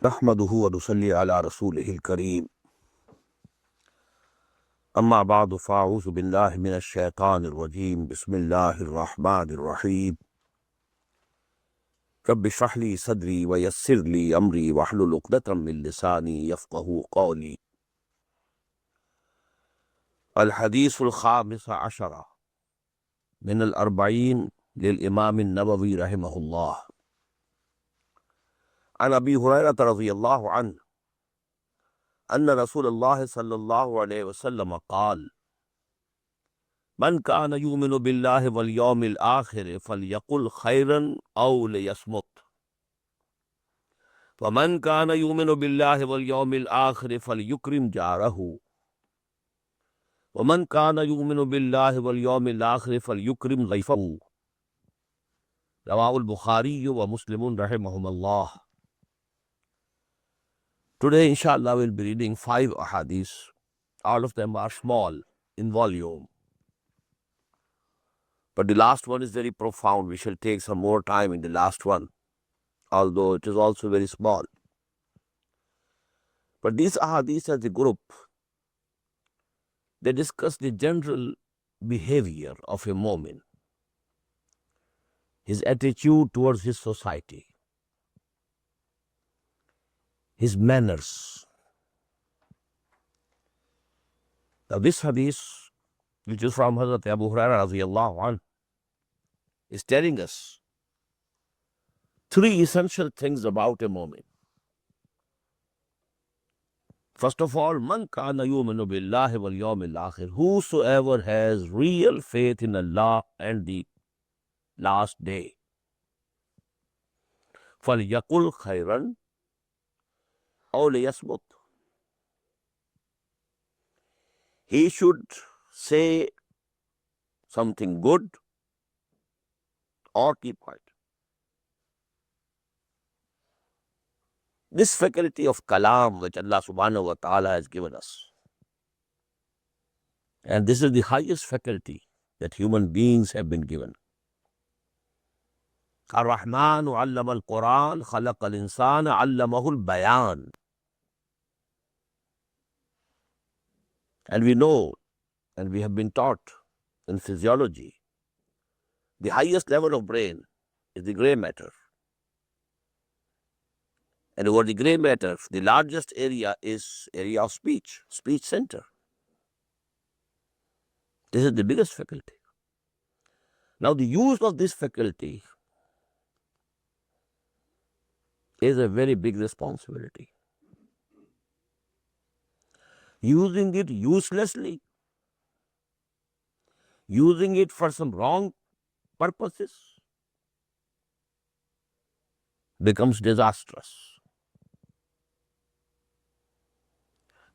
نحمده ونصلي على رسوله الكريم أما بعد فأعوذ بالله من الشيطان الرجيم بسم الله الرحمن الرحيم رب اشرح لي صدري ويسر لي أمري واحلل عقدة من لساني يفقهوا قولي. الحديث الخامس عشر من الأربعين للإمام النووي رحمه الله عن أبي هريرة رضي الله عنه أن رسول الله صلى الله عليه وسلم قال: من كان يؤمن بالله واليوم الآخر فليقل خيرا أو ليصمت، ومن كان يؤمن بالله واليوم الآخر فليكرم جاره، ومن كان يؤمن بالله واليوم الآخر فليكرم ضيفه. رواه البخاري ومسلم رحمهم الله. Today, inshallah, we'll be reading 5 ahadith. All of them are small in volume, but the last one is very profound. We shall take some more time in the last one, although it is also very small. But these ahadith as a group, they discuss the general behavior of a mu'min, his attitude towards his society, his manners. Now this hadith, which is from Hazrat Abu Hurairah radiyallahu anhu, is telling us 3 essential things about a mu'min. First of all, man kana yu'minu billahi wal yawmil akhir, whosoever has real faith in Allah and the last day, فَلْيَقُلْ خَيْرًا أَوْ لِيَصْمُتْ, he should say something good or keep quiet. This faculty of kalam which Allah subhanahu wa ta'ala has given us, and this is the highest faculty that human beings have been given. Ar-Rahman allama al-Quran khalaqa al-insana allamahu al-bayan. And we know, and we have been taught in physiology, the highest level of brain is the gray matter. And over the gray matter, the largest area is area of speech, speech center. This is the biggest faculty. Now the use of this faculty is a very big responsibility. Using it uselessly, using it for some wrong purposes, becomes disastrous.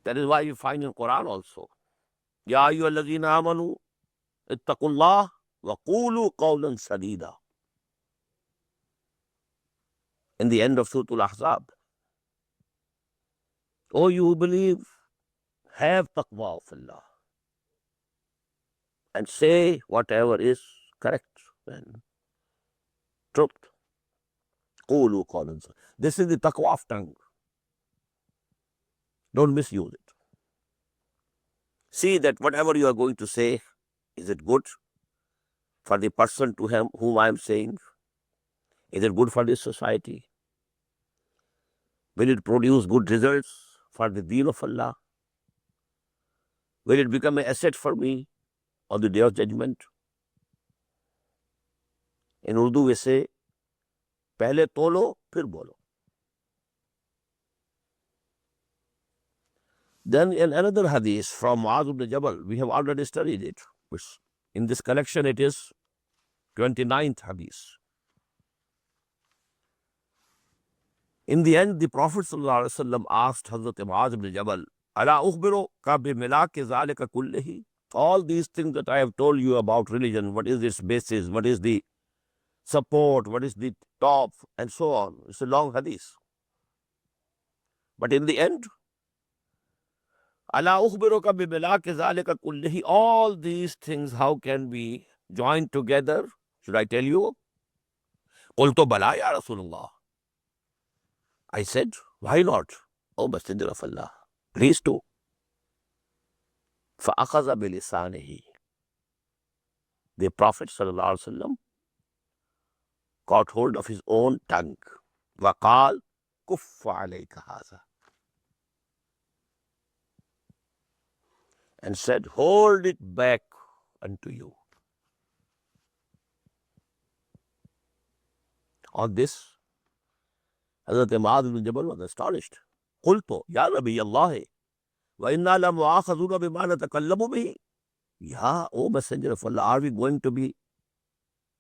That is why you find in Quran also, Ya ayyuhalladhina amanu ittaqullah wa qulu qawlan sadida. In the end of Surah Al-Ahzab, O you who believe, have taqwa of Allah and say whatever is correct and truth. Qulu qawlan sadida. This is the taqwa of tongue. Don't misuse it. See that whatever you are going to say, is it good for the person to whom I am saying? Is it good for this society? Will it produce good results for the deen of Allah? Will it become an asset for me on the day of judgment? In Urdu we say, pehle tolo, phir bolo. Then in another hadith from Mu'adh ibn Jabal, we have already studied it. In this collection it is 29th hadith. In the end, the Prophet ﷺ asked Hazrat Mu'adh ibn Jabal, Ala ukhbiruka bi milaki zalika kullihi? All these things that I have told you about religion, what is its basis, what is the support, what is the top, and so on. It's a long hadith. But in the end, Ala ukhbiruka bi milaki zalika kullihi, all these things, how can be joined together? Should I tell you? Qultu bala ya Rasulullah. I said, why not? O Messenger of Allah, please do. فَأَخَذَ بِلِسَانِهِ. The Prophet ﷺ caught hold of his own tongue. وَقَالْ كُفَّ عَلَيْكَ هَذَا. And said, hold it back unto you. On this, Hazrat Mu'adh ibn Jabal was astonished. قُلْتُ يَا نَبِيَّ اللَّهِ وَإِنَّا لَمُؤَاخَذُونَ بِمَا نَتَكَلَّمُ بِهِ. Yeah, O Messenger of Allah, are we going to be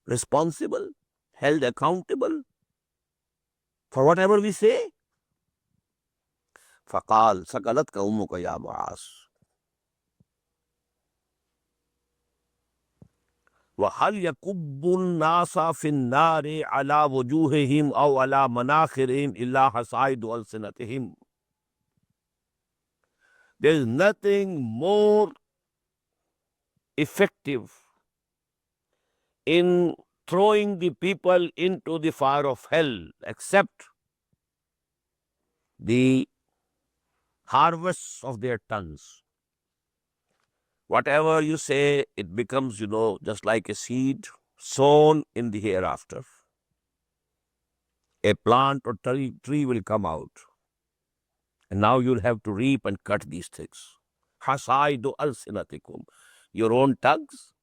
responsible, held accountable for whatever we say? فَقَالْ سَقَلَتْكَ أُمُّكَ يَا مُعَاذ. وَهَلْ يَكُبُّ النَّاسَ فِي النَّارِ عَلَى وُجُوهِهِمْ أَوْ عَلَى مَنَاخِرِهِمْ إِلَّا حَصَائِدُ أَلْسِنَتِهِمْ. There is nothing more effective in throwing the people into the fire of hell except the harvests of their tongues. Whatever you say, it becomes, just like a seed sown in the hereafter. A plant or tree will come out. And now you'll have to reap and cut these things. Hasaidu alsinatikum. Your own tongues,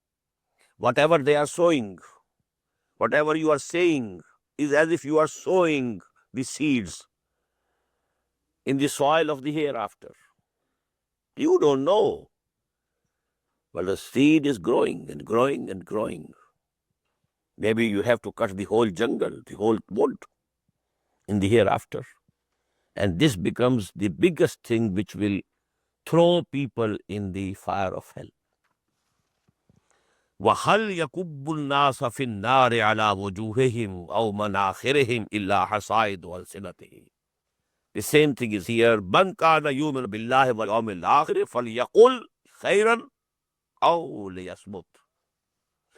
whatever they are sowing, whatever you are saying, is as if you are sowing the seeds in the soil of the hereafter. You don't know. But the seed is growing and growing and growing. Maybe you have to cut the whole jungle, the whole wood in the hereafter. And this becomes the biggest thing which will throw people in the fire of hell. وَهَلْ يَكُبُّ النَّاسَ فِي النَّارِ عَلَى وُجُوهِهِمْ أَوْ مَنَاخِرِهِمْ إِلَّا حَصَائِدُ أَلْسِنَتِهِمْ. The same thing is here. مَنْ كَانَ يُؤْمِنُ بِاللَّهِ وَالْيَوْمِ الْآخِرِ فَلْيَقُلْ خَيْرًا أَوْ لِيَصْمُتْ.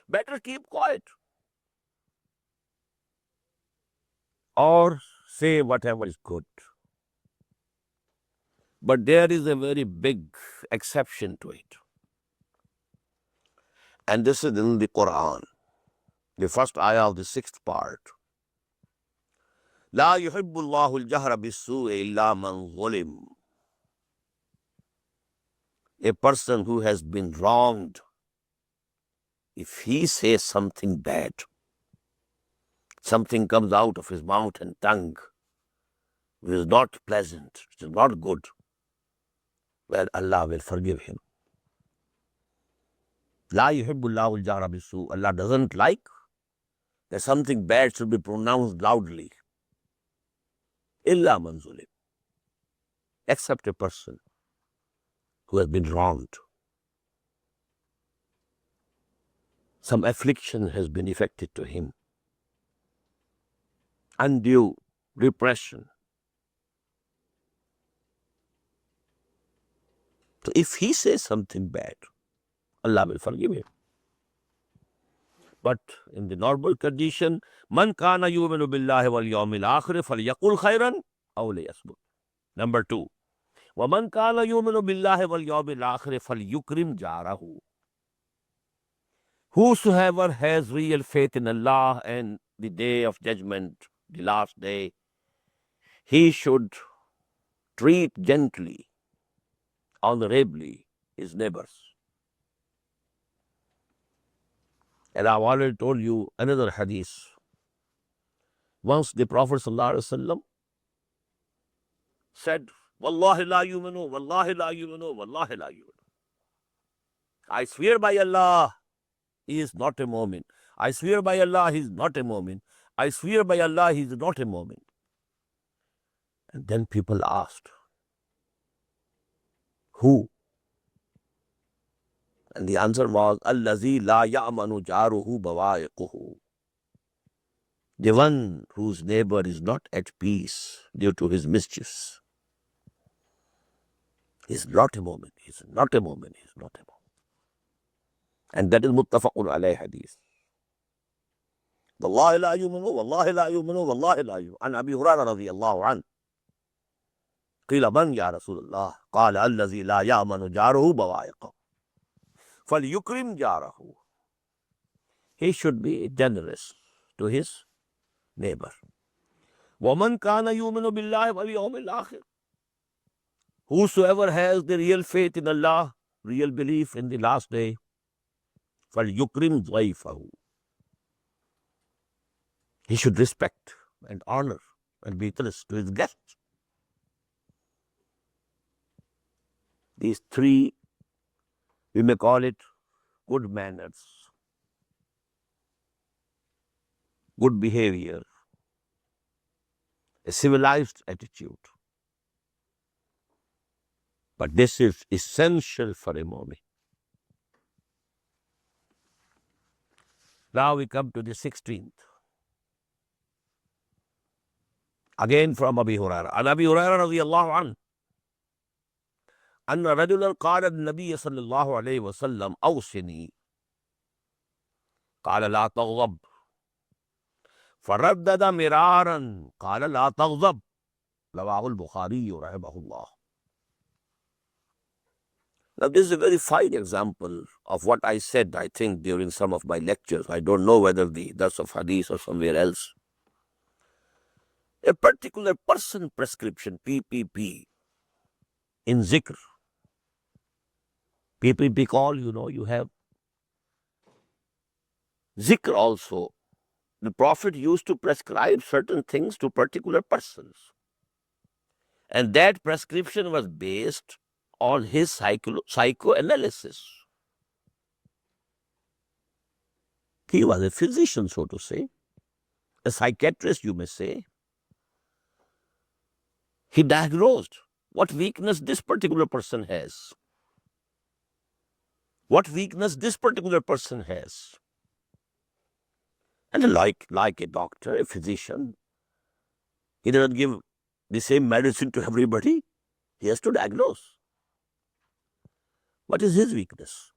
Better keep quiet or say whatever is good. But there is a very big exception to it. And this is in the Quran, the first ayah of the 6th part. لا يحب الله الجهر بالسوء إلا من ظلم. A person who has been wronged, if he says something bad, something comes out of his mouth and tongue which is not pleasant, which is not good, well, Allah will forgive him. لا يحب الله الجهر بالسوء. Allah doesn't like that something bad should be pronounced loudly. إلا من ظلم. Except a person who has been wronged. Some affliction has been effected to him. Undue repression. So if he says something bad, Allah will forgive him. But in the normal condition, man kana yu'minu billahi wal yawmil akhir falyaqul khairan aw liyasmut. Number 2, wa man kana yu'minu billahi wal yawmil akhir falyukrim jarahu. Whosoever has real faith in Allah and the day of judgment, the last day, he should treat gently, honorably his neighbors. And I've already told you another hadith. Once the Prophet ﷺ said, Wallahi la yuminu, Wallahi la yuminu, Wallahi la yuminu. I swear by Allah, he is not a mu'min. I swear by Allah, he is not a mu'min. I swear by Allah, he is not a mu'min. And then people asked, who? And the answer was, Allazi la ya'manu jaruhu bawa'iquhu. The one whose neighbor is not at peace due to his mischiefs. He is not a mu'min. He is not a mu'min. He is not a mu'min. And that is muttafaqun alayh hadith. Wallahi la yuminu, Wallahi la yuminu, Wallahi la yuminu. An Abi Hurairah radiyallahu anhu. قیل من یا رسول اللہ قال الذی لا یامن جارہ بوائقہ فلیکرم جارہ. He should be generous to his neighbor. وَمَنْ كَانَ يُؤْمِنُ بِاللَّهِ وَالْيَوْمِ الْآخِرِ. Whosoever has the real faith in Allah, real belief in the last day, فَلْيُكْرِمْ ضَيْفَهُ. He should respect and honor and be generous to his guests. These three, we may call it good manners, good behavior, a civilized attitude. But this is essential for a mu'min. Now we come to the 16th. Again from Abi Hurairah. An Abi Hurairah radiyallahu anhu, أن رجلا قال النبي صلى الله عليه وسلم أوصني قال لا تغضب فردد مرارا قال لا تغضب رواه البخاري رحمه الله. Now this is a very fine example of what I said, I think, during some of my lectures. I don't know whether the Dars of Hadith or somewhere else. A particular person prescription, PPP, in zikr. PPP call, you have zikr also. The Prophet used to prescribe certain things to particular persons. And that prescription was based on his psychoanalysis. He was a physician, so to say, a psychiatrist, you may say. He diagnosed what weakness this particular person has. What weakness this particular person has. And like a doctor, a physician, he doesn't give the same medicine to everybody. He has to diagnose. What is his weakness?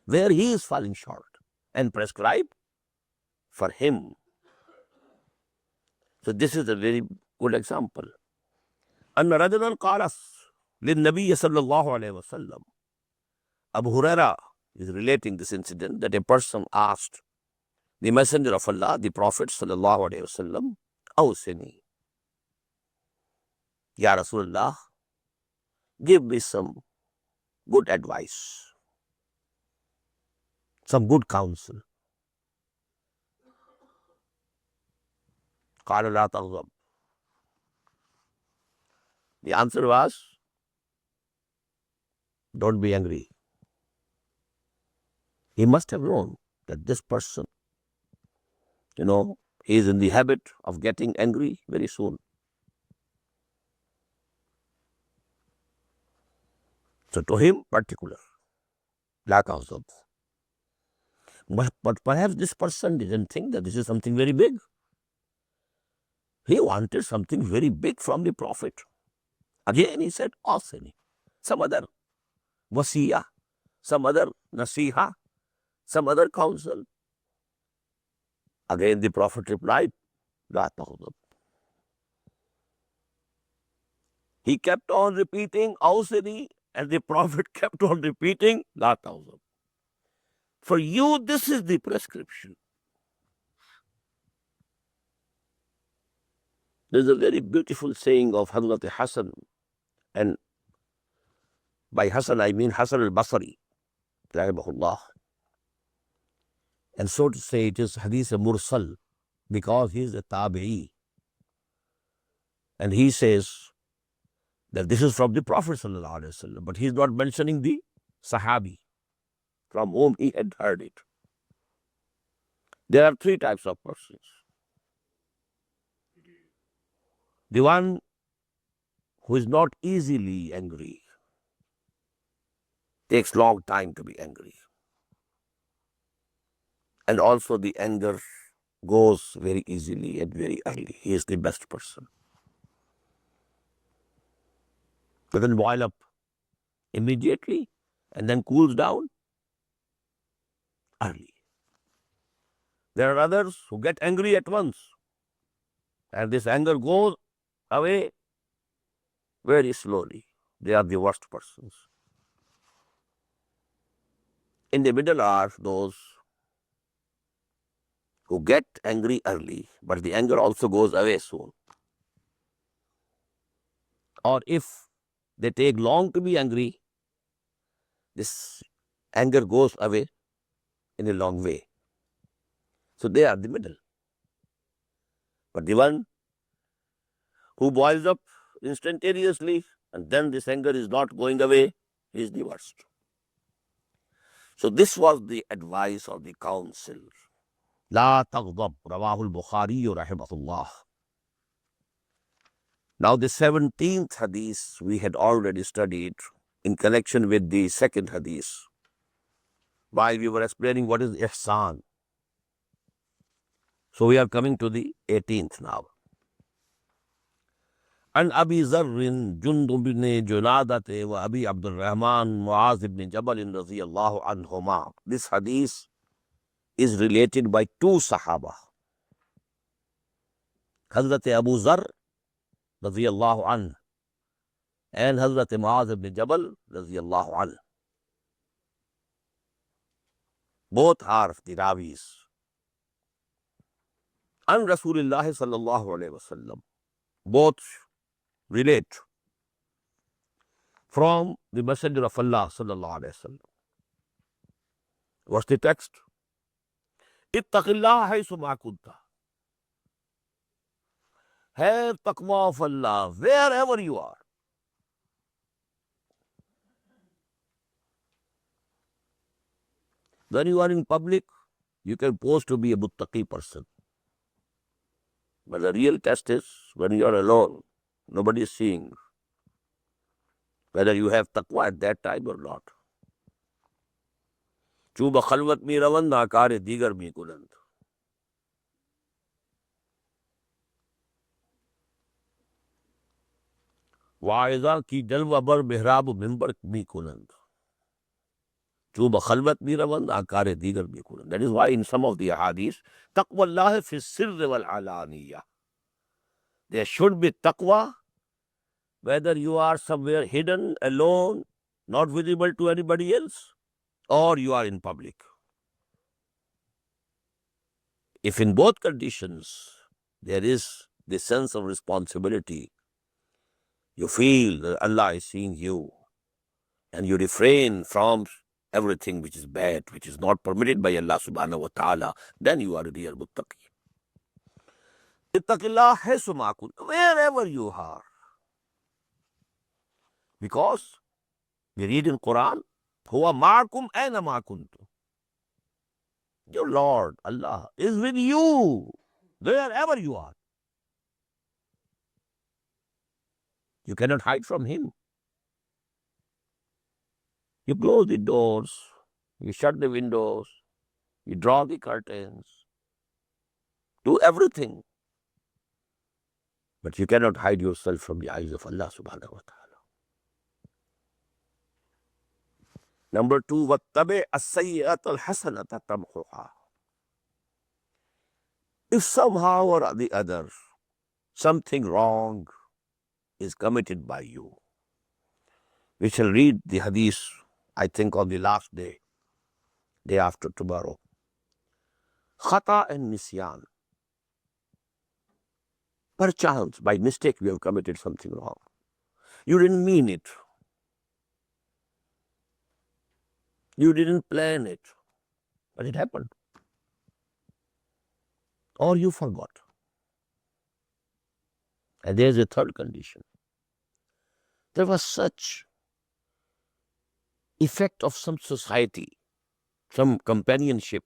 Where he is falling short, and prescribe for him. So this is a very good example. أن رجلا قال للنبي صلى الله عليه وسلم. Abu Huraira is relating this incident, that a person asked the Messenger of Allah, the Prophet sallallahu alaihi wasallam, Awsini, Ya Rasulullah, give me some good advice, some good counsel. قال لا تغضب. The answer was, don't be angry. He must have known that this person, he is in the habit of getting angry very soon. So to him, particular, la taghdab. But perhaps this person didn't think that this is something very big. He wanted something very big from the Prophet. Again he said, Asini, some other wasiya, some other nasiha, some other counsel. Again the Prophet replied, La taghdab. He kept on repeating, Awsini, and the Prophet kept on repeating, La taghdab. For you, this is the prescription. There's a very beautiful saying of Hazrat Hassan, and by Hassan I mean Hassan al-Basri, rahimahullah. And so to say, it is Hadith Mursal, because he is a Tabi'i. And he says that this is from the Prophet sallallahu alaihi wasallam, but he is not mentioning the Sahabi from whom he had heard it. There are three types of persons. The one who is not easily angry, takes long time to be angry. And also the anger goes very easily and very early. He is the best person. Doesn't boil up immediately and then cools down early. There are others who get angry at once, and this anger goes away very slowly. They are the worst persons. In the middle are those who get angry early, but the anger also goes away soon. Or if they take long to be angry, this anger goes away in a long way. So they are the middle. But the one who boils up instantaneously and then this anger is not going away is the worst. So this was the advice of the council. La taghdab, rawahul Bukhari rahimahullah. Now the 17th hadith we had already studied in connection with the second hadith, while we were explaining what is ihsan. So we are coming to the 18th now. An Abi Zarrin Jundub ibn Junadate wa Abi Abdul Rahman Muaz ibn Jabal radiyallahu anhuma. This hadith is related by two Sahaba. Hazrat Abu Zar radiyallahu anhu and Hazrat Muaz ibn Jabal radiyallahu anhu. Both are the Ravis. And Rasulullah sallallahu alayhi wa sallam. Both relate from the Messenger of Allah sallallahu alayhi wa sallam. What's the text? Ittaqillah haythu ma kunta. Have taqwa of Allah wherever you are. When you are in public, you can pose to be a muttaqi person. But the real test is when you are alone, nobody is seeing whether you have taqwa at that time or not. Chuba khalwat mi rawan nakare digar mi kulant. Waiza ki jalwa bar mihrab mimbar mi kulant. Chuba khalwat mi rawan nakare digar mi kulant. That is why in some of the hadiths, taqwa Allah fi sirr wal alaniya. There should be taqwa whether you are somewhere hidden, alone, not visible to anybody else, or you are in public. If in both conditions there is the sense of responsibility, you feel that Allah is seeing you, and you refrain from everything which is bad, which is not permitted by Allah subhanahu wa ta'ala, then you are a real muttaqi. Ittaqillah haythu ma kunta, wherever you are. Because we read in Quran, Huwa ma'akum aina ma kuntum. Your Lord, Allah, is with you wherever you are. You cannot hide from Him. You close the doors, you shut the windows, you draw the curtains, do everything. But you cannot hide yourself from the eyes of Allah subhanahu wa ta'ala. Number 2, وَاتَّبِعْ السَّيِّئَةَ الْحَسَنَةَ تَمْحُهَا. If somehow or the other something wrong is committed by you, we shall read the hadith, I think, on the last day, day after tomorrow. Khata and nisyan. Perchance, by mistake, you have committed something wrong. You didn't mean it. You didn't plan it. But it happened. Or you forgot. And there's a third condition. There was such effect of some society, some companionship,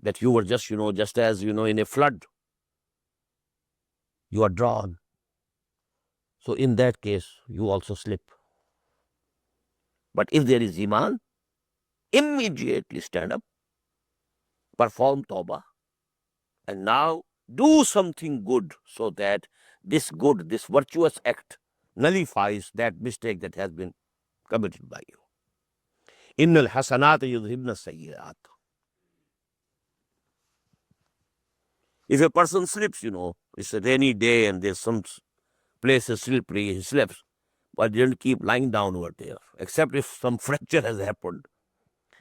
that you were just, just as, in a flood, you are drawn. So in that case, you also slip. But if there is iman, immediately stand up, perform tawbah, and now do something good so that this good, this virtuous act nullifies that mistake that has been committed by you. Innal hasanat yudhibna sayyi'at. If a person slips, it's a rainy day and there's some place is slippery, he slips, but he didn't keep lying down over there, except if some fracture has happened.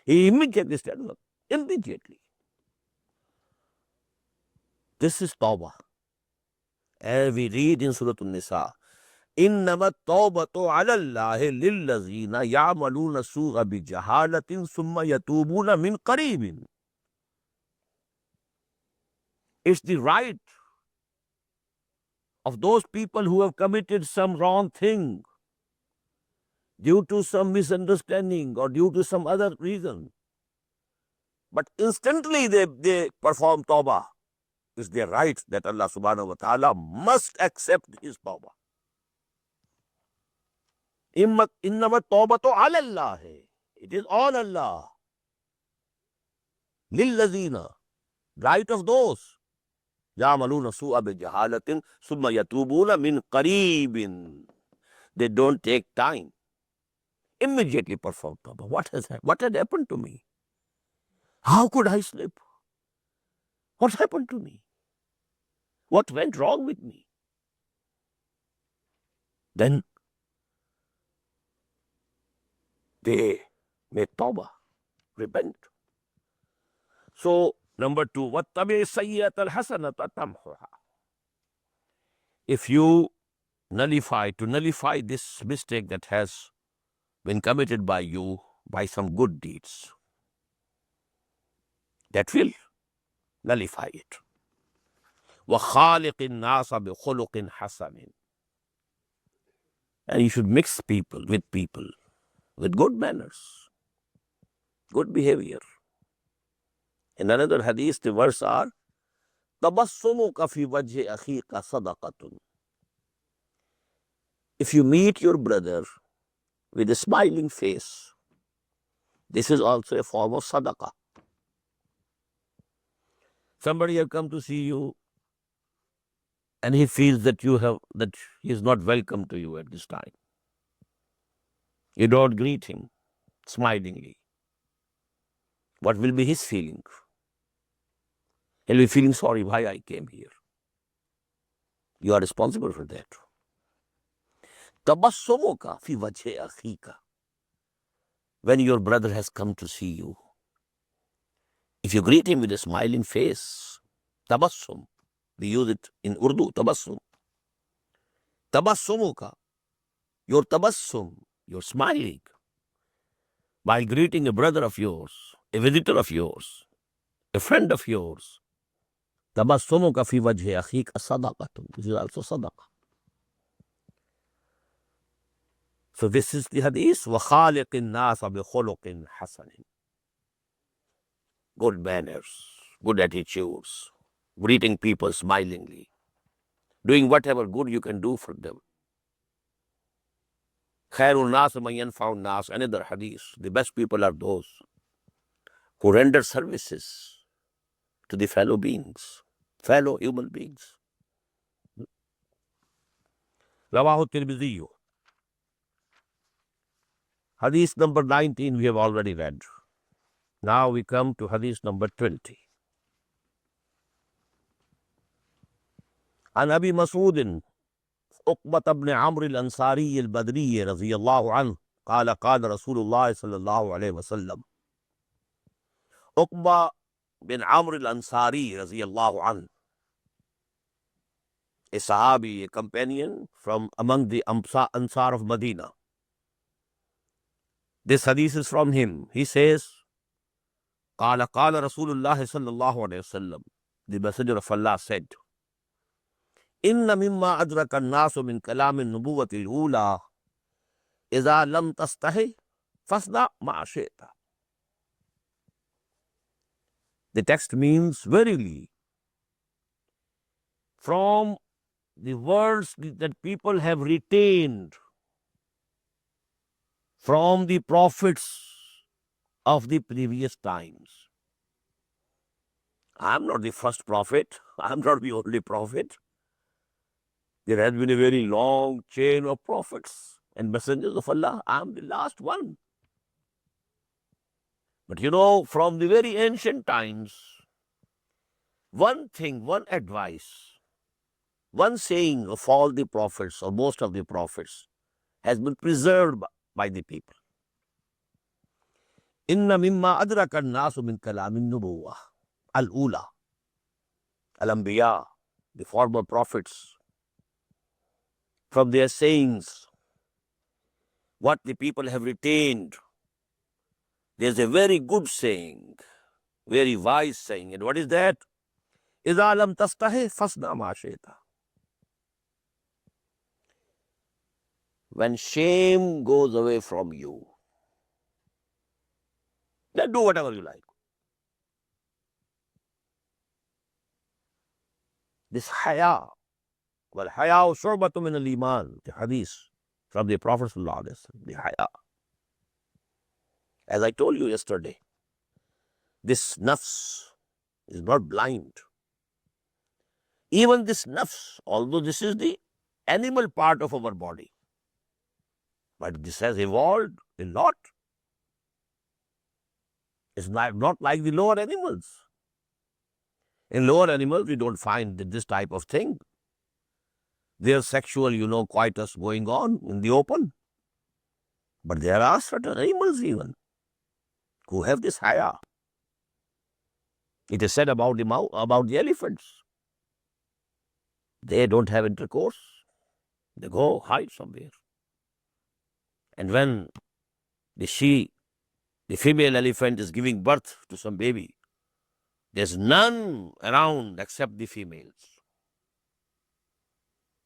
He immediately stands up. Immediately. This is tawbah. As we read in Surah An-Nisa, إنما التوبة على الله للذين يعملون السوء بجهالة ثم يتوبون من قريب. It's the right of those people who have committed some wrong thing due to some misunderstanding or due to some other reason. But instantly they perform tawbah. It's their right that Allah subhanahu wa ta'ala must accept his tawbah. إنما التوبة على الله. It is on Allah. للذين, right of those يعملون السوء بجهالة ثم يتوبون من قريب. They don't take time. Immediately perform tawbah. What had happened to me? How could I slip? What happened to me? What went wrong with me? Then they made tawbah, repent. So, number 2, وَاتَّبِعِ السَّيِّئَةَ الْحَسَنَةَ تَمْحُهَا. If you nullify this mistake that has been committed by you by some good deeds, that will nullify it. وَخَالِقِ النَّاسَ بِخُلُقٍ حَسَنٍ. And you should mix people with good manners, good behavior. In another hadith, the verse are, تَبَسُّمُكَ فِي وَجْهِ أَخِيكَ صَدَقَةٌ. If you meet your brother with a smiling face, this is also a form of sadaqah. Somebody has come to see you and he feels that he is not welcome to you at this time. You don't greet him smilingly. What will be his feeling? He'll be feeling sorry why I came here. You are responsible for that. Tabassumuka fi wajhi akhika. When your brother has come to see you, if you greet him with a smiling face, tabassum, we use it in Urdu, tabassum. Tabassumuka, your tabassum, your smiling, while greeting a brother of yours, a visitor of yours, a friend of yours, tabassumuka fi wajhi akhika sadaqatun. This is also sadaqah. So this is the hadith, وَخَالِقِ النَّاسَ بِخُلُقٍ حَسَنٍ. Good manners, good attitudes, greeting people smilingly, doing whatever good you can do for them. خَيْرُ النَّاسِ مَنْ يَنْفَعُ النَّاسِ. Another hadith, the best people are those who render services to the fellow beings, fellow human beings. Rawahu Tirmidhi. Hadith number 19 we have already read. Now we come to hadith number 20. عن أبي مسعود عقبة بن عمرو الأنصاري البدري رضي الله عنه قال قال رسول الله صلى الله عليه وسلم. Uqba bin Amr al-Ansari رضي الله عنه, a Sahabi, a companion from among the Ansar of Medina. This hadith is from him. He says, قال قال رسول الله صلى الله عليه وسلم. The Messenger of Allah said, إن مما أدرك الناس من كلام النبوة الأولى إذا لم تستحي فاصنع ما شئت. The text means, verily, from the words that people have retained from the prophets of the previous times. I am not the first prophet. I am not the only prophet. There has been a very long chain of prophets and messengers of Allah. I am the last one. But from the very ancient times, one thing, one advice one saying of all the prophets, or most of the prophets, has been preserved by the people. Inna mimma adraka an-nasu min kalamin nubuwah al-ula, al-anbiya, the former prophets, from their sayings, what the people have retained. There's a very good saying, very wise saying. And what is that? إِذَا لَمْ تَسْتَحِ فَاصْنَعْ مَا شِئْتَ. When shame goes away from you, then do whatever you like. This haya, well, haya shu'batun min al-iman, the hadith from the Prophet sallallahu alaihi wasallam, the haya. As I told you yesterday, this nafs is not blind. Even this nafs, although this is the animal part of our body, but this has evolved a lot. It's not like the lower animals. In lower animals, we don't find this type of thing. There's sexual, coitus going on in the open. But there are certain animals even who have this haya. It is said about the elephants. They don't have intercourse. They go hide somewhere. And when the female elephant is giving birth to some baby, there's none around except the females.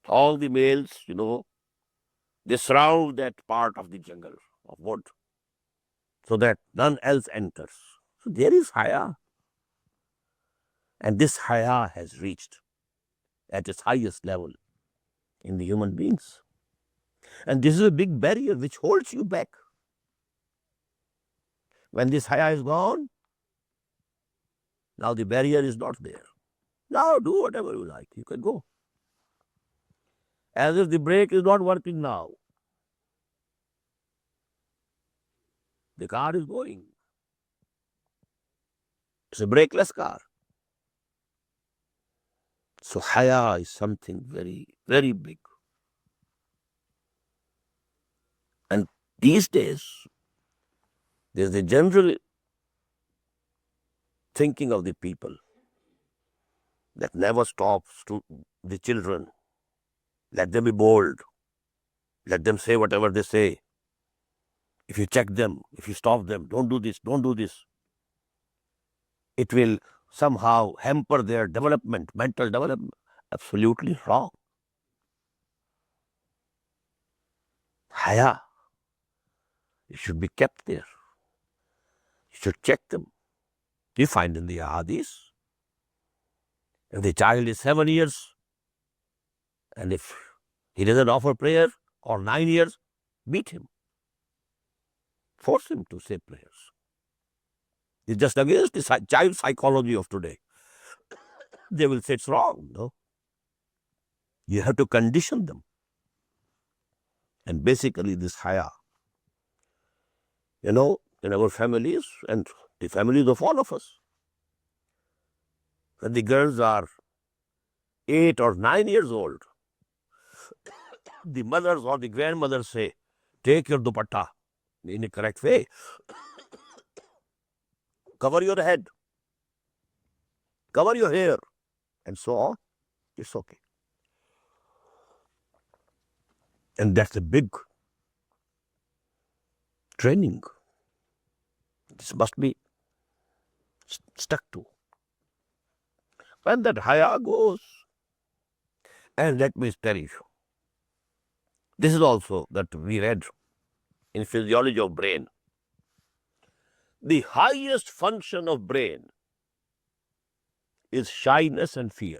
All the males, they surround that part of the jungle of wood so that none else enters. So there is haya. And this haya has reached at its highest level in the human beings. And this is a big barrier which holds you back. When this haya is gone, now the barrier is not there. Now do whatever you like. You can go. As if the brake is not working now. The car is going. It's a brakeless car. So haya is something very, very big. And these days, there's a general thinking of the people that never stops to the children. Let them be bold. Let them say whatever they say. If you check them, if you stop them, don't do this, don't do this. It will somehow hamper their development, mental development. Absolutely wrong. Haya, it should be kept there. You should check them. You find in the hadith, if the child is 7 years, and if he doesn't offer prayer, or 9 years, beat him. Force him to say prayers. It's just against the child psychology of today. They will say it's wrong, no? You have to condition them. And basically this haya, in our families and the families of all of us, when the girls are 8 or 9 years old, the mothers or the grandmothers say, take your dupatta in a correct way. Cover your head. Cover your hair. And so on. It's okay. And that's a big training. This must be stuck to. When that haya goes, and let me tell you, this is also that we read in physiology of brain. The highest function of brain is shyness and fear.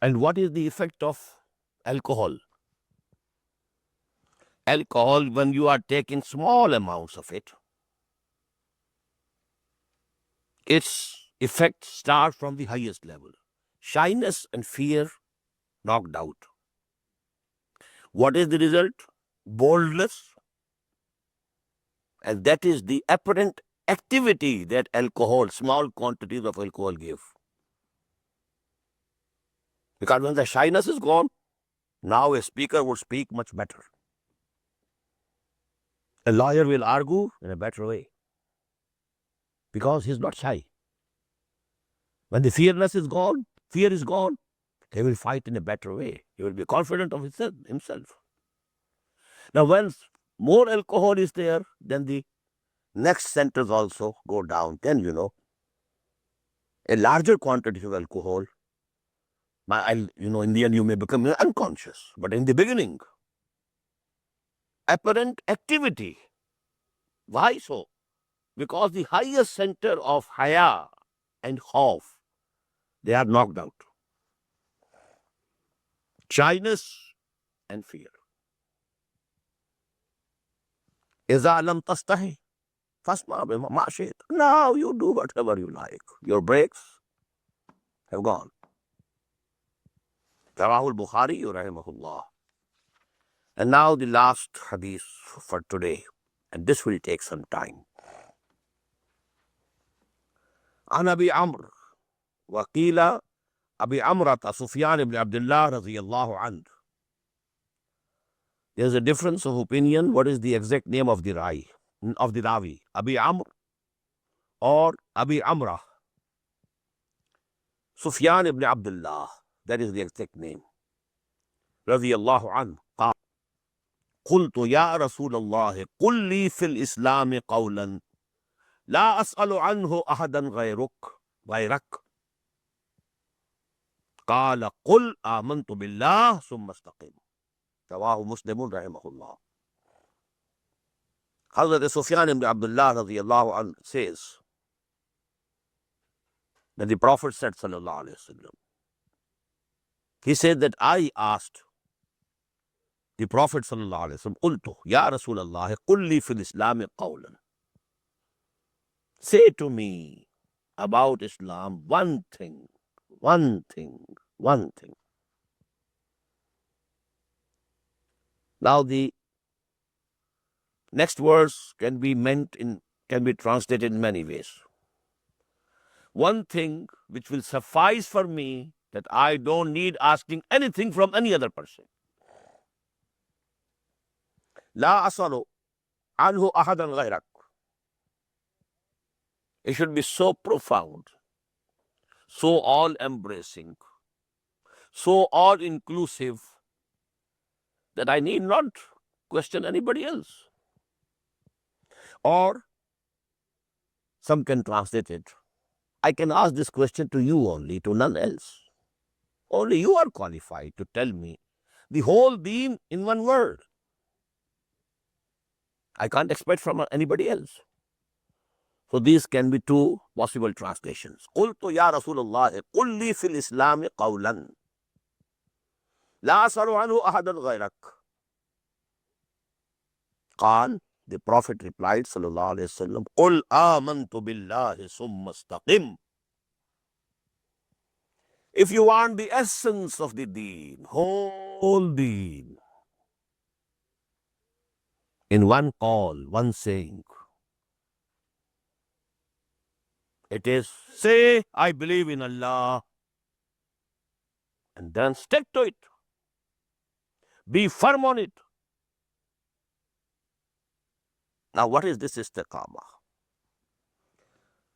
And what is the effect of alcohol? Alcohol, when you are taking small amounts of it, its effect starts from the highest level. Shyness and fear knocked out. What is the result? Boldness. And that is the apparent activity that alcohol, small quantities of alcohol give. Because when the shyness is gone, now a speaker would speak much better. A lawyer will argue in a better way because he's not shy. When the fearless is gone, fear is gone, he will fight in a better way. He will be confident of himself. Now, when more alcohol is there, then the next centers also go down. Then, a larger quantity of alcohol, in the end, you may become unconscious. But in the beginning, apparent activity. Why so? Because the highest center of haya and khawf, they are knocked out. Shyness and fear. إِذَا لَمْ تَسْتَحِ فَاسْمَعْ بِمَا شِئْتَ. Now you do whatever you like. Your breaks have gone. Rawahul Bukhari rahimahullah. And now the last hadith for today, and this will take some time. عن أبي عمرو وقيل أبي عمرة سفيان بن عبد الله رضي الله عنه. There is a difference of opinion. What is the exact name of the Ravi? Abi Amr or Abi Amrah? Sufyan ibn Abdullah. That is the exact name. رضي الله عنه قال قلت يا رسول الله قل لي في الإسلام قولا لا أسأل عنه أحدا غيرك قال قل آمنت بالله ثم استقم. Rawahu Muslimun rahimahullah. Hazrat Sufyan ibn Abdullah radiyallahu anhu says that the Prophet said, sallallahu alayhi wa sallam, he said that I asked the Prophet sallallahu alayhi wa sallam, قلت يا رسول الله قل لي في الإسلام قولا. Say to me about Islam one thing. Now the next verse can be translated in many ways. One thing which will suffice for me, that I don't need asking anything from any other person. لا أسأل عنه أحدا غيرك. It should be so profound, so all-embracing, so all-inclusive, that I need not question anybody else. Or some can translate it, I can ask this question to you only, to none else. Only you are qualified to tell me the whole deen in one word. I can't expect from anybody else. So these can be two possible translations. قلت يا رسول الله قل لي في الإسلام قولا لا أسأل عنه أحدا غيرك. قال, the Prophet replied sallallahu alayhi wa sallam, قل آمنت بالله ثم استقم. If you want the essence of the deen, whole deen, in one call, one saying, it is, say, I believe in Allah, and then stick to it. Be firm on it. Now, what is this istiqamah?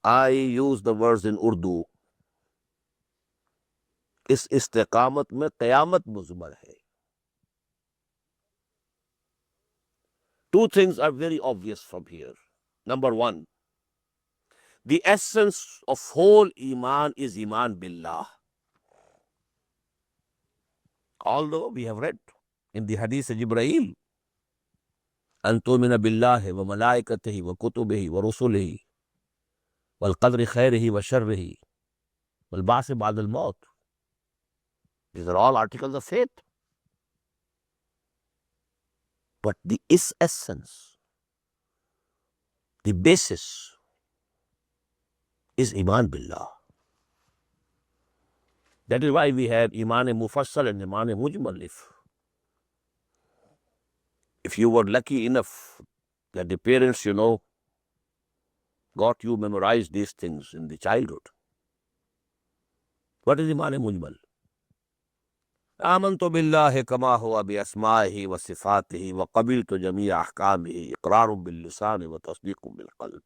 I use the words in Urdu. اس استقامت میں قیامت مضمر ہے. Two things are very obvious from here. Number one, the essence of whole Iman is Iman Billah. Although we have read in the Hadith of Jibreel, أن تؤمن بالله وملائكته وكتبه ورسله والقدر خيره وشره والبعث بعد الموت. These are all articles of faith. But the essence, the basis, is Iman Billah. That is why we have Iman Mufassal and Iman Mujmal. If you were lucky enough that the parents, got you memorized these things in the childhood. What is Iman Mujmal? آمنت بالله كما هو بأسمائه وصفاته وقبلت جميع أحكامه إقرار باللسان وتصديق بالقلب.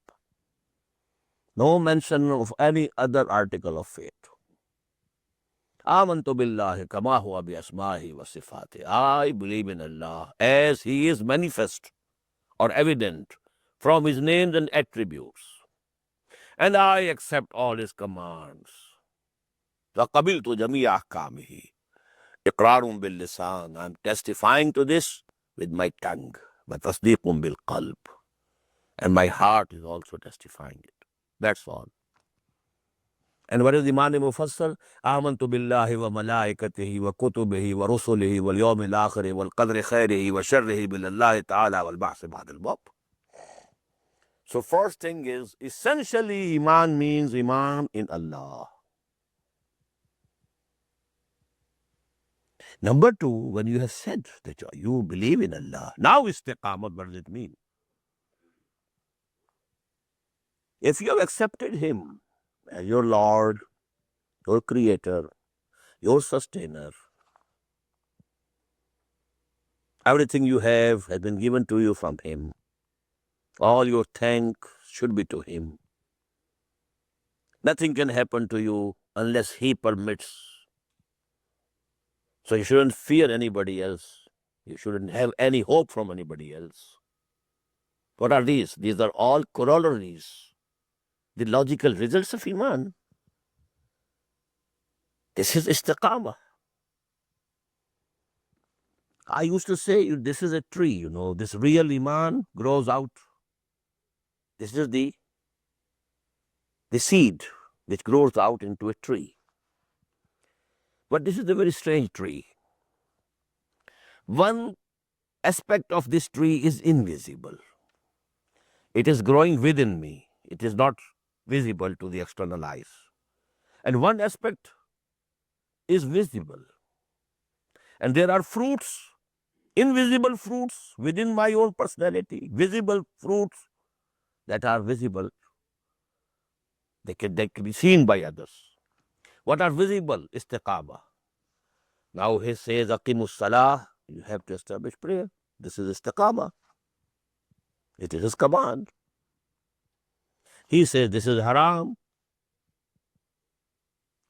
No mention of any other article of faith. آمنت بالله كما هو بأسمائه وصفاته. I believe in Allah as He is manifest or evident from His names and attributes. And I accept all His commands. وقبلت جميع أحكامه. إقرار باللسان. I'm testifying to this with my tongue. وتصديق بالقلب. And my heart is also testifying it. That's all. And what is Iman Mufassal? آمنت بالله وملائكته وكتبه ورسله واليوم الآخر والقدر خيره وشره من الله تعالى والبعث بعد الموت. So first thing is, essentially Iman means Iman in Allah. Number two, when you have said that you believe in Allah, now istiqamat, what does it mean? If you have accepted Him as your Lord, your Creator, your Sustainer, everything you have has been given to you from Him. All your thanks should be to Him. Nothing can happen to you unless He permits. So you shouldn't fear anybody else. You shouldn't have any hope from anybody else. What are these? These are all corollaries, the logical results of Iman. This is istiqamah. I used to say, this is a tree, this real Iman grows out. This is the seed which grows out into a tree. But this is a very strange tree. One aspect of this tree is invisible. It is growing within me. It is not visible to the external eyes. And one aspect is visible. And there are fruits, invisible fruits within my own personality, visible fruits that are visible. They can be seen by others. What are visible? Istiqamah. Now he says, Aqimus Salah, you have to establish prayer. This is istiqamah. It is his command. He says, this is haram.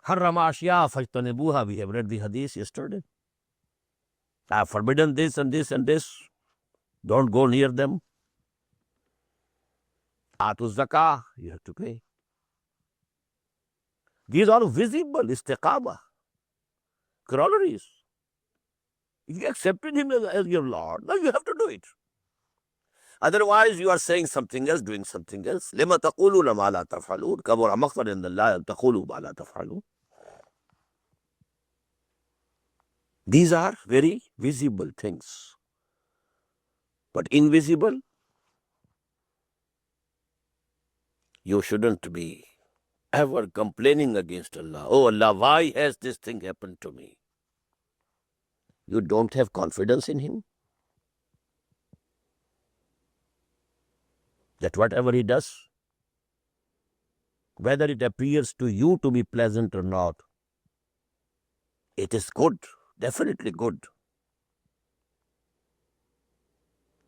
Harrama ashya fajtanibuha. We have read the hadith yesterday. I have forbidden this and this and this. Don't go near them. Atu zakah, you have to pay. These are visible istiqamah, corollaries. If you accepted him as your Lord, now you have to do it. Otherwise, you are saying something else, doing something else. لِمَ تَقُولُونَ مَا لَا تَفْعَلُونَ كَبُرَ مَقْتًا عِندَ اللَّهِ أَن تَقُولُوا مَا لَا تَفْعَلُونَ. These are very visible things. But invisible, you shouldn't be ever complaining against Allah. Oh Allah, why has this thing happened to me? You don't have confidence in Him? That whatever He does, whether it appears to you to be pleasant or not, it is good, definitely good.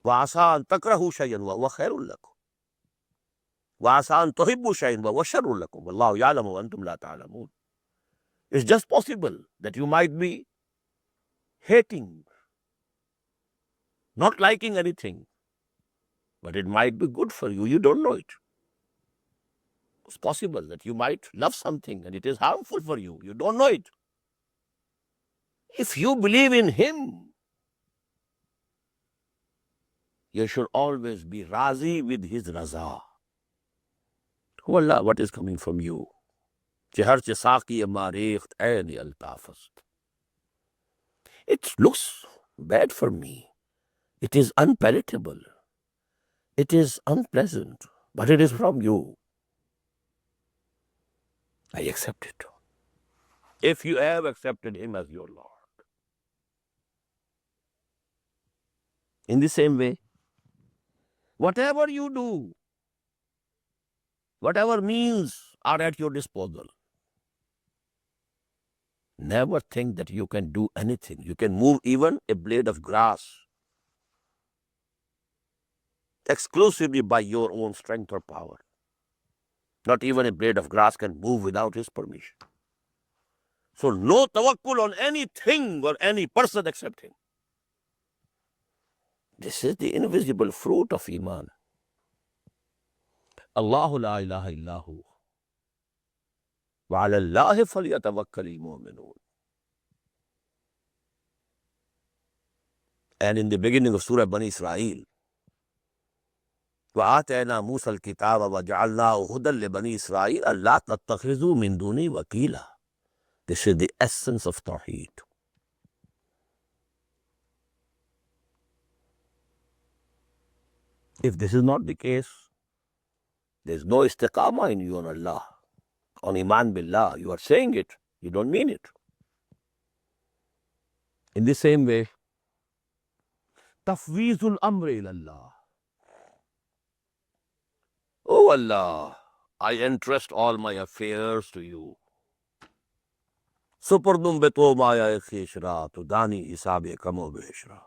وَعَسَىٰ أَن تَكْرَهُوا شَيْئًا وَهُوَ خَيْرٌ لَكُمْ وَعَسَىٰ أَن تُحِبُّوا شَيْئًا وَهُوَ شَرٌّ لَكُمْ وَاللَّهُ يَعْلَمُ وَأَنْتُمْ لَا تَعْلَمُونَ. It's just possible that you might be hating, not liking anything, but it might be good for you. You don't know it. It's possible that you might love something and it is harmful for you. You don't know it. If you believe in Him, you should always be razi with His raza. Oh Allah, what is coming from you? It looks bad for me. It is unpalatable. It is unpleasant, but it is from you. I accept it. If you have accepted Him as your Lord. In the same way, whatever you do, Whatever means are at your disposal. Never think that you can do anything. You can move even a blade of grass exclusively by your own strength or power. Not even a blade of grass can move without his permission. So no tawakkul on anything or any person except him. This is the invisible fruit of Iman. Allahu la ilaha illahu. Wa ala Allahi falyatawakkal al-mu'minun. And in the beginning of Surah Bani Israel, وَآتَيْنَا مُوسَى الْكِتَابَ وَجَعَلْنَاهُ هُدًى لِبَنِي إِسْرَائِيلَ أَلَّا تَتَّخِذُوا مِن دُونِي وَكِيلًا. This is the essence of Tawheed. If this is not the case, there is no istiqamah in you on Allah, on Iman Billah. You are saying it, you don't mean it. In the same way, Tafweezul Amri ilallah. Oh Allah, I entrust all my affairs to you. Supurdum beto maya khishra, to dani isabe kamo beshra.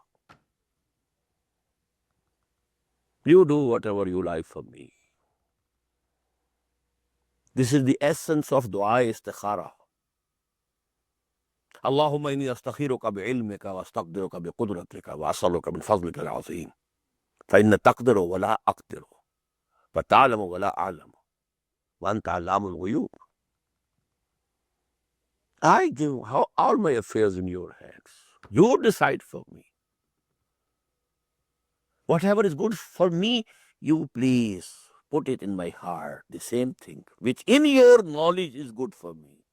You do whatever you like for me. This is the essence of dua istikhara. Allahumma inni astakhiruka bi'ilmika wa astaqdiruka biqudratika wa asaluka min fadlika al-azim. Fa inna taqdiru wa la aqdiru. Fa ta'lamu wa la a'lamu. Wa anta allamul ghuyub. I give all my affairs in your hands. You decide for me. Whatever is good for me, you please put it in my heart. The same thing, which in your knowledge is good for me.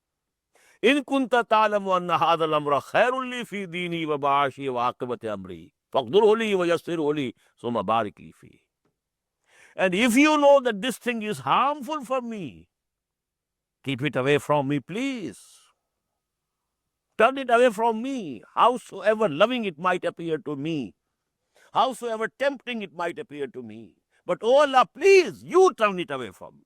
In kunta ta'lamu anna hadha al-amra khairun li fi dini wa ba'ashi wa aqibati amri faqdurhu li wa yassirhu li summa barik li fi. And if you know that this thing is harmful for me, keep it away from me, please. Turn it away from me, howsoever loving it might appear to me, howsoever tempting it might appear to me. But oh Allah, please, you turn it away from me.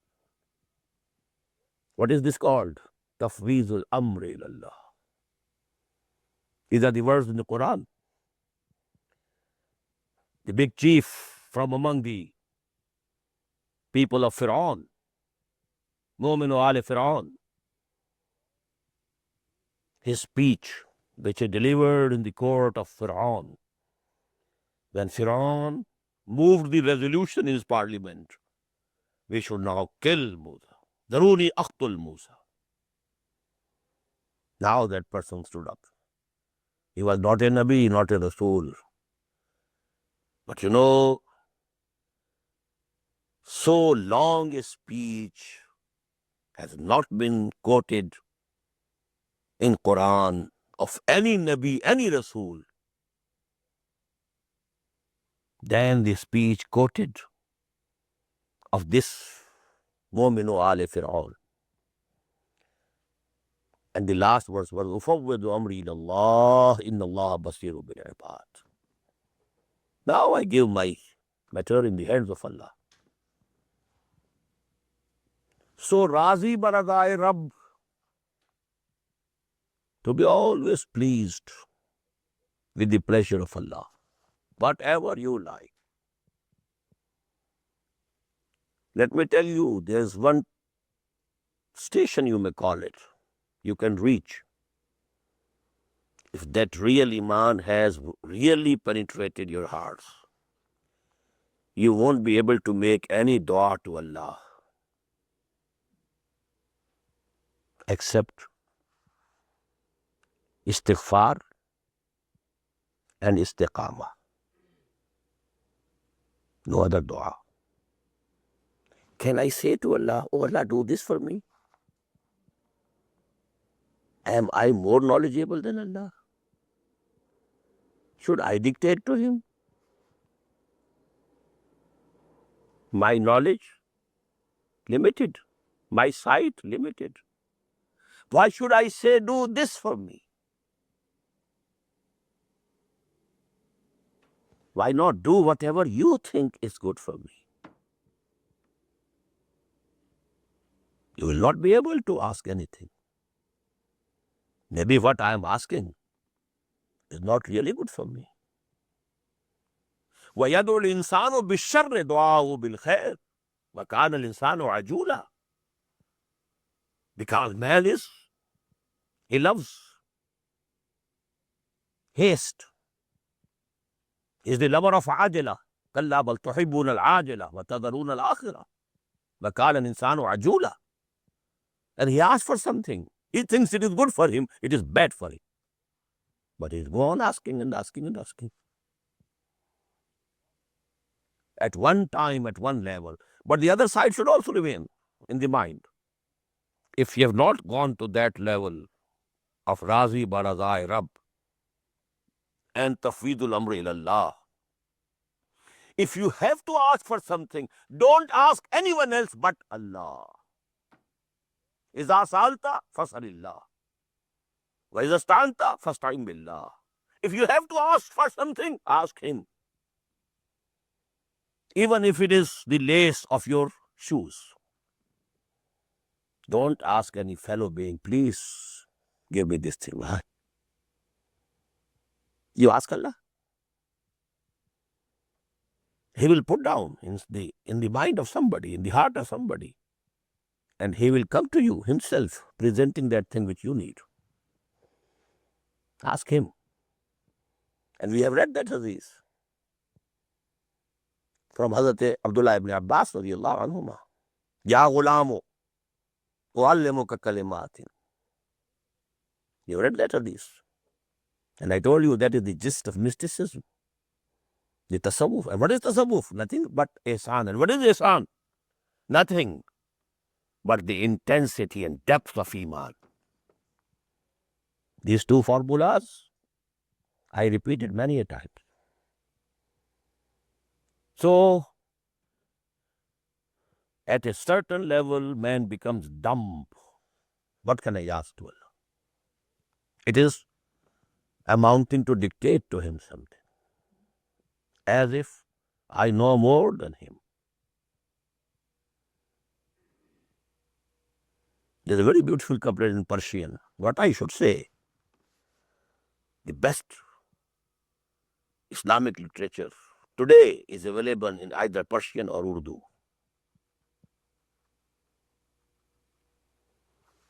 What is this called? Tafweezul Amri ilallah. These are the words in the Quran. The big chief from among the people of Fir'aun, Mu'minu Ali Fir'aun, his speech, which he delivered in the court of Fir'aun, when Fir'aun moved the resolution in his parliament, we should now kill Musa. Daruni aqtul Musa. Now that person stood up. He was not a Nabi, not a Rasul. But you know, so long a speech has not been quoted in Quran of any Nabi, any Rasul, than the speech quoted of this Mu'minu Ali Fir'aun. And the last verse was Ufawwidu amri ilallah inna Allah basiru bil ibad. Now I give my matter in the hands of Allah. So Razi Baradai Rabb, to be always pleased with the pleasure of Allah, whatever you like. Let me tell you, there's one station, you may call it, you can reach. If that real Iman has really penetrated your hearts, you won't be able to make any dua to Allah except istighfar and istiqamah. No other dua. Can I say to Allah, oh Allah, do this for me? Am I more knowledgeable than Allah? Should I dictate to him? My knowledge limited, my sight limited. Why should I say, do this for me? Why not do whatever you think is good for me? you will not be able to ask anything. Maybe what I am asking is not really good for me. وَيَدْعُ الْإِنسَانُ بِالشَّرِّ دُعَاءُهُ بِالْخَيْرِ وَكَانَ الْإِنسَانُ عَجُولًا. Because man he loves haste. He is the lover of عاجلة. كَلَّا بَلْ تُحِبُّونَ الْعَاجِلَةَ وَتَذَرُونَ الْآخِرَةَ وَكَانَ الْإِنسَانُ عَجُولًا. And he asks for something. He thinks it is good for him, it is bad for him. But he goes on asking and asking and asking. At one time, at one level. But the other side should also remain in the mind. If you have not gone to that level of Razi Barazai Rab and Tafweedul Amri ilallah, if you have to ask for something, don't ask anyone else but Allah. إِذَا سَأَلْتَ فَاسْأَلِ اللَّهَ وَإِذَا اسْتَعَنْتَ فَاسْتَعِنْ بِاللَّهِ. If you have to ask for something, ask him. Even if it is the lace of your shoes. Don't ask any fellow being, please give me this thing. You ask Allah. He will put down in the mind of somebody, in the heart of somebody. And he will come to you himself, presenting that thing which you need. Ask him. And we have read that hadith from Hazrat Abdullah ibn Abbas radiyallahu anhuma. Ya ghulamu, u'allimuka kalimatin. You read that hadith. And I told you that is the gist of mysticism. The tasawwuf. And what is tasawwuf? Nothing but ihsan. And what is ihsan? Nothing but the intensity and depth of iman. These two formulas, I repeated many a time. So, at a certain level, man becomes dumb. What can I ask to Allah? It is amounting to dictate to him something, as if I know more than him. There's a very beautiful couplet in Persian. What I should say, the best Islamic literature today is available in either Persian or Urdu.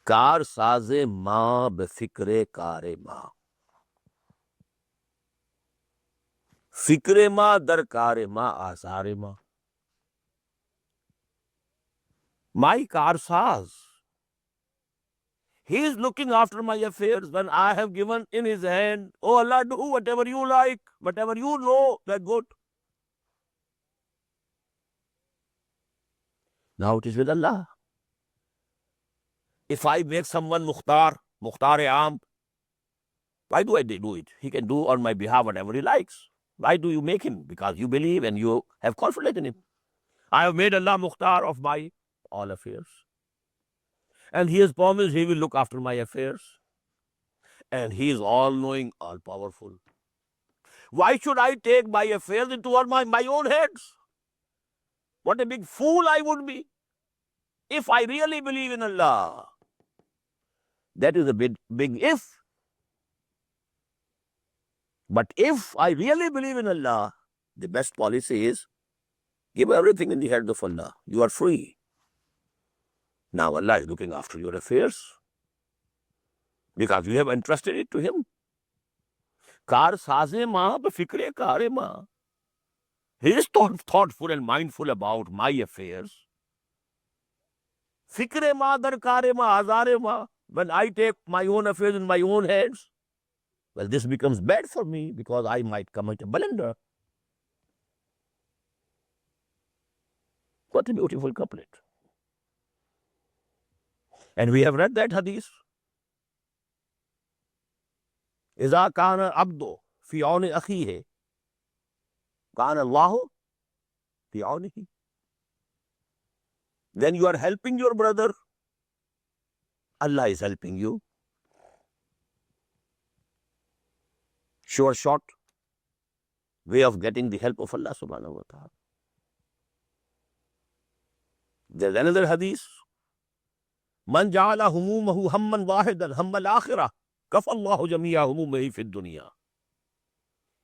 کار ساز ماں بفکر کار ماں، فکر ماں در کار ماں آثار ماں. My Karsaz, he is looking after my affairs when I have given in his hand, oh Allah, do whatever you like, whatever you know, that's good. Now it is with Allah. If I make someone Mukhtar-e-Aam, why do I do it? He can do on my behalf whatever he likes. Why do you make him? Because you believe and you have confidence in him. I have made Allah Mukhtar of my all affairs. And he has promised he will look after my affairs. And he is all-knowing, all-powerful. Why should I take my affairs into my own hands? What a big fool I would be if I really believe in Allah. That is a big if. But if I really believe in Allah, the best policy is give everything in the hands of Allah. You are free. Now Allah is looking after your affairs because you have entrusted it to Him. Kar saze ma fikre kare ma. He is thoughtful and mindful about my affairs. Fikre ma dar kare ma azare ma. When I take my own affairs in my own hands, well, this becomes bad for me because I might commit a blunder. What a beautiful couplet. And we have read that hadith. إِذَا كَانَ عَبْدُ فِي عَوْنِ أَخِيهِ كَانَ اللَّهُ فِي عَوْنِهِ. When you are helping your brother, Allah is helping you. Sure short way of getting the help of Allah subhanahu wa ta'ala. There's another hadith من جعل همومه ہما واحدا ہم الآخرہ کفى اللہ جمیع همومه فی الدنیا.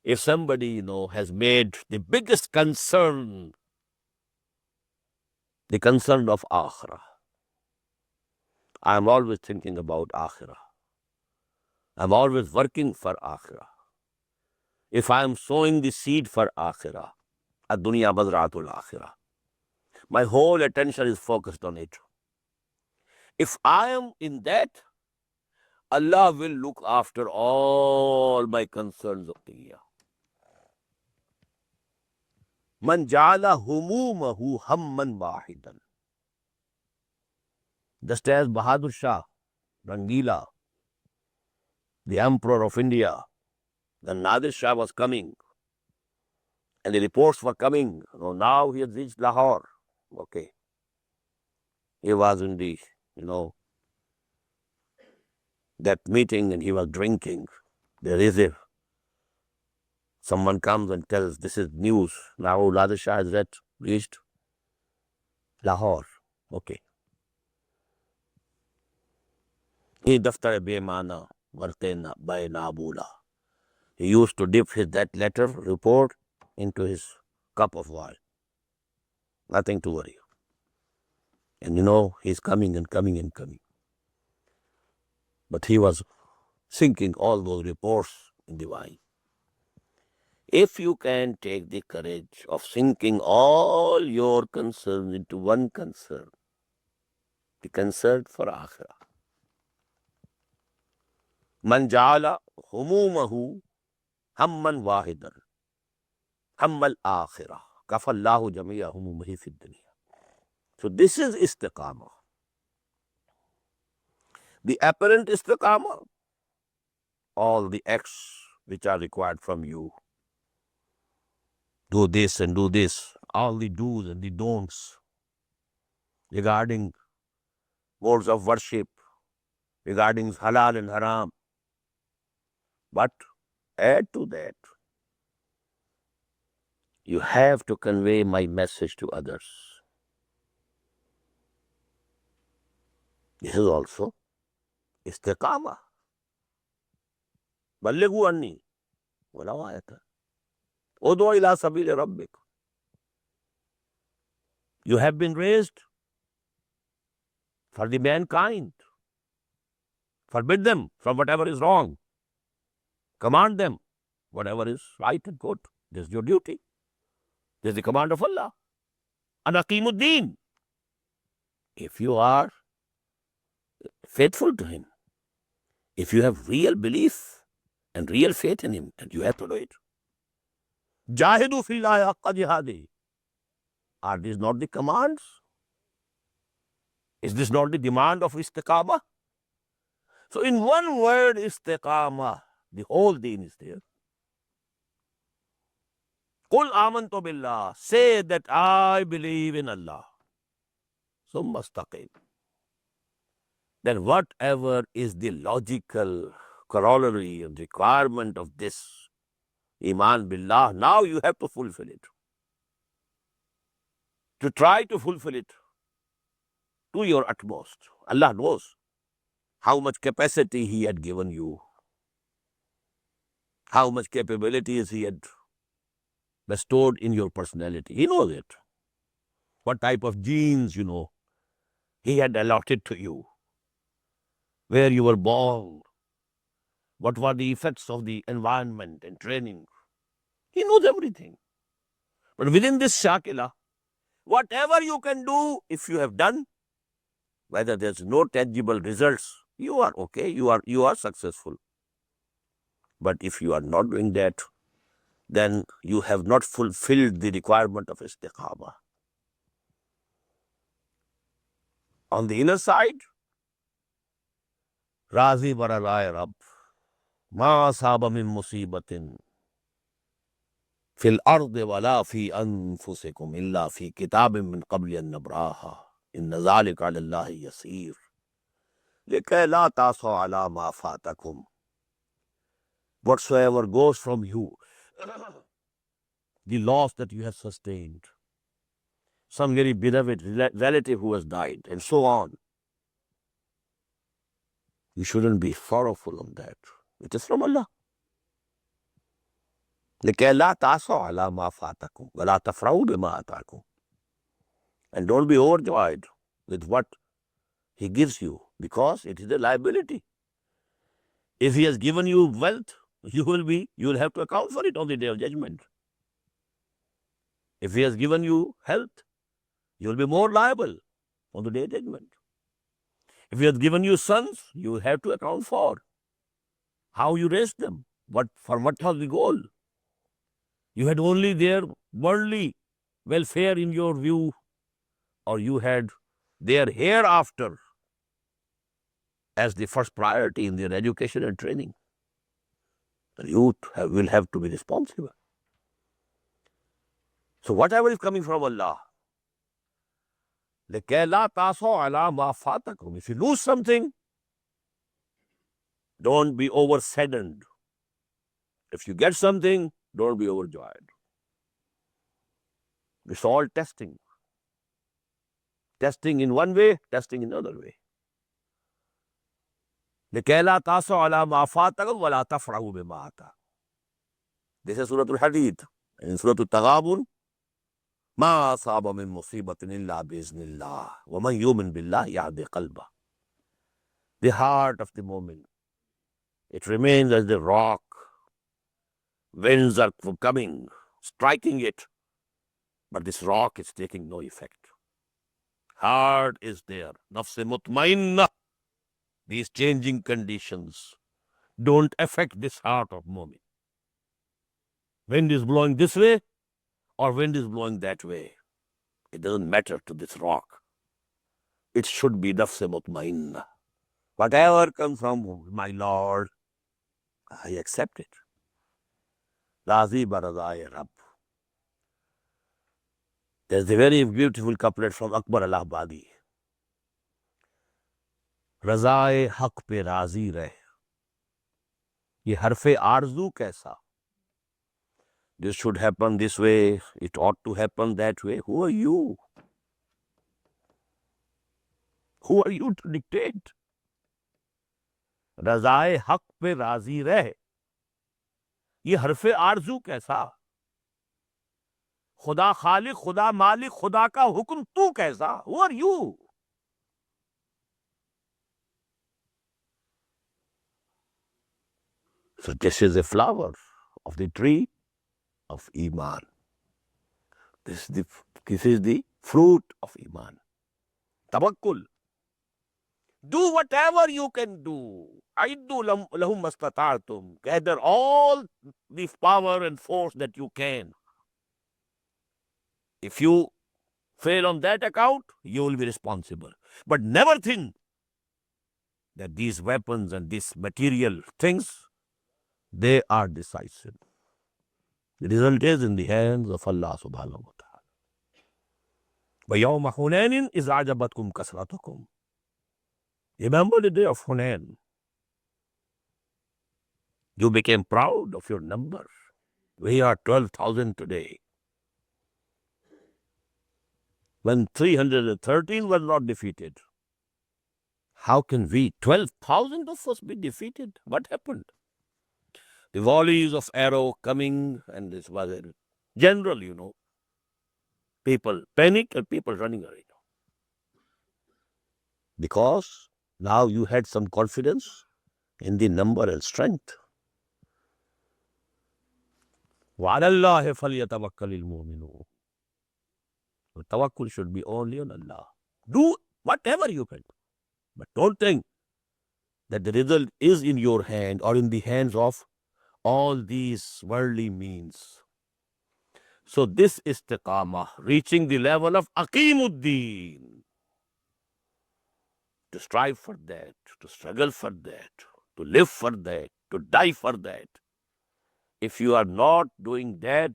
If somebody, has made the biggest concern the concern of akhirah, I'm always thinking about akhirah. I'm always working for akhirah. If I'm sowing the seed for akhirah, ad-dunya mazra'atul akhirah, my whole attention is focused on it. If I am in that, Allah will look after all my concerns of dunya. Man ja'ala humumahu hamman wahidan. Just as Bahadur Shah, Rangila, the Emperor of India, then Nadir Shah was coming, and the reports were coming. Now he has reached Lahore. Okay. He was in the, that meeting, and he was drinking. There is someone comes and tells, this is news. Now Nadir Shah has reached Lahore. Okay. He daftar beemana vartena by nabula. He used to dip that letter report into his cup of wine. Nothing to worry. And he's coming and coming and coming. But he was sinking all those reports in the wine. If you can take the courage of sinking all your concerns into one concern, the concern for akhirah. Man ja'ala humumahu hamman wahidan hammal akhirah kafallahu jami'a humumihi fid dunya. So this is istiqamah. The apparent istiqamah, all the acts which are required from you. Do this and do this, all the do's and the don'ts regarding modes of worship, regarding halal and haram. But add to that, you have to convey my message to others. This is also istiqamah. Ballighu anni walaw ayatan. Ud'u ila sabili rabbik. You have been raised for the mankind. Forbid them from whatever is wrong. Command them whatever is right and good. This is your duty. This is the command of Allah. An aqimuddin. If you are faithful to Him, if you have real belief and real faith in Him, then you have to do it. Jahidu fillahi haqqa jihadi. Are these not the commands? Is this not the demand of istiqamah? So in one word, istiqamah, the whole deen is there. Qul amantu billah. Say that I believe in Allah. Summa istaqim. Then whatever is the logical corollary and requirement of this iman billah, now you have to fulfill it. To try to fulfill it to your utmost. Allah knows how much capacity He had given you, how much capabilities He had bestowed in your personality. He knows it. What type of genes, He had allotted to you, where you were born, what were the effects of the environment and training. He knows everything. But within this shakila, whatever you can do, if you have done, whether there's no tangible results, you are okay, you are successful. But if you are not doing that, then you have not fulfilled the requirement of istiqamah. On the inner side, Razi baralai Rabb, ma asaba min musibatin fil ardi wala fi anfusikum illa fi kitabin min qabli an nabraha inna zalika ala Allahi yasir likay la tasaw ala ma fatakum. Whatsoever goes from you, the loss that you have sustained, some very beloved relative who has died, and so on. You shouldn't be sorrowful on that. It is from Allah. لِكَيْ لَا تَعْصَوْا عَلَى مَا فَاتَكُمْ وَلَا تَفْرَحُوا بِمَا آتَاكُمْ. And don't be overjoyed with what He gives you, because it is a liability. If He has given you wealth, you will have to account for it on the day of judgment. If He has given you health, you will be more liable on the day of judgment. If He has given you sons, you have to account for how you raised them, for what was the goal. You had only their worldly welfare in your view, or you had their hereafter as the first priority in their education and training. The youth will have to be responsible. So whatever is coming from Allah, لِكَيْ لَا تَعْصَوْا عَلَى مَا فَاتَكُمْ. If you lose something, don't be oversaddened. If you get something, don't be overjoyed. It's all testing. Testing in one way, testing in another way. لِكَيْ لَا تَعْصَوْا عَلَى مَا فَاتَكُمْ وَلَا تَفْرَحُوا بِمَا آتَاكُمْ. This is Surah Al-Hadid. And in Surah Al-Taghabun, مَا أَصَابَ مِن مُصِيبَةٍ إِلَّا بِإِذْنِ اللَّهِ وَمَنْ يُؤْمِنْ بِاللَّهِ يَهْدِ قَلْبَهُ. The heart of the moment, it remains as the rock. Winds are coming, striking it, but this rock is taking no effect. Heart is there. Nafs mutmainna. These changing conditions don't affect this heart of mu'min. Wind is blowing this way or wind is blowing that way. It doesn't matter to this rock. It should be nafs mutmainna. Whatever comes from my Lord, I accept it. Razi barazai Rabb. There's a very beautiful couplet from Akbar al-Ahbadi. رضائے حق پہ راضی رہ. یہ حرف آرزو کیسا. This should happen this way. It ought to happen that way. Who are you? Who are you to dictate? رضائے حق پہ راضی رہ. یہ حرف آرزو کیسا. خدا خالق، خدا مالک، خدا کا حکم تو کیسا. Who are you? So this is a flower of the tree of Iman. This is the fruit of Iman. Tawakkul. Do whatever you can do. Aiddu lahum mastata'tum. Gather all the power and force that you can. If you fail on that account, you will be responsible. But never think that these weapons and these material things, they are decisive. The result is in the hands of Allah subhanahu wa ta'ala. وَيَوْمَ حُنَيْنٍ إِذْ أَعْجَبَتْكُمْ كَثْرَتُكُمْ. Remember the day of Hunayn. You became proud of your number. We are 12,000 today. When 313 were not defeated, how can we, 12,000 of us, be defeated? What happened? The volleys of arrow coming, and this was a general, people panic and people running away. Because now you had some confidence in the number and strength. وَعَلَى اللَّهِ فَلْيَتَوَكَّلِ الْمُؤْمِنُونَ. So tawakkul should be only on Allah. Do whatever you can do, but don't think that the result is in your hand or in the hands of all these worldly means. So this istiqamah, reaching the level of Aqimuddin, to strive for that, to struggle for that, to live for that, to die for that. If you are not doing that,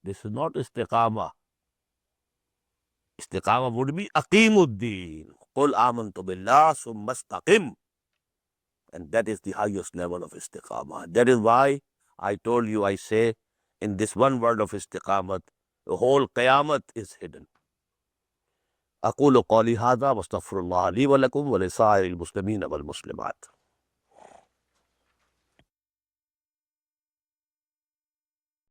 this is not istiqamah. Istiqamah would be Aqimuddin. Qul amantu billah summa istaqim. And that is the highest level of istiqamah. That is why I told you, I say, in this one word of istiqamat, the whole Qiyamat is hidden. أقول قولي هذا واستغفر الله لي ولكم ولسائر المسلمين والمسلمات.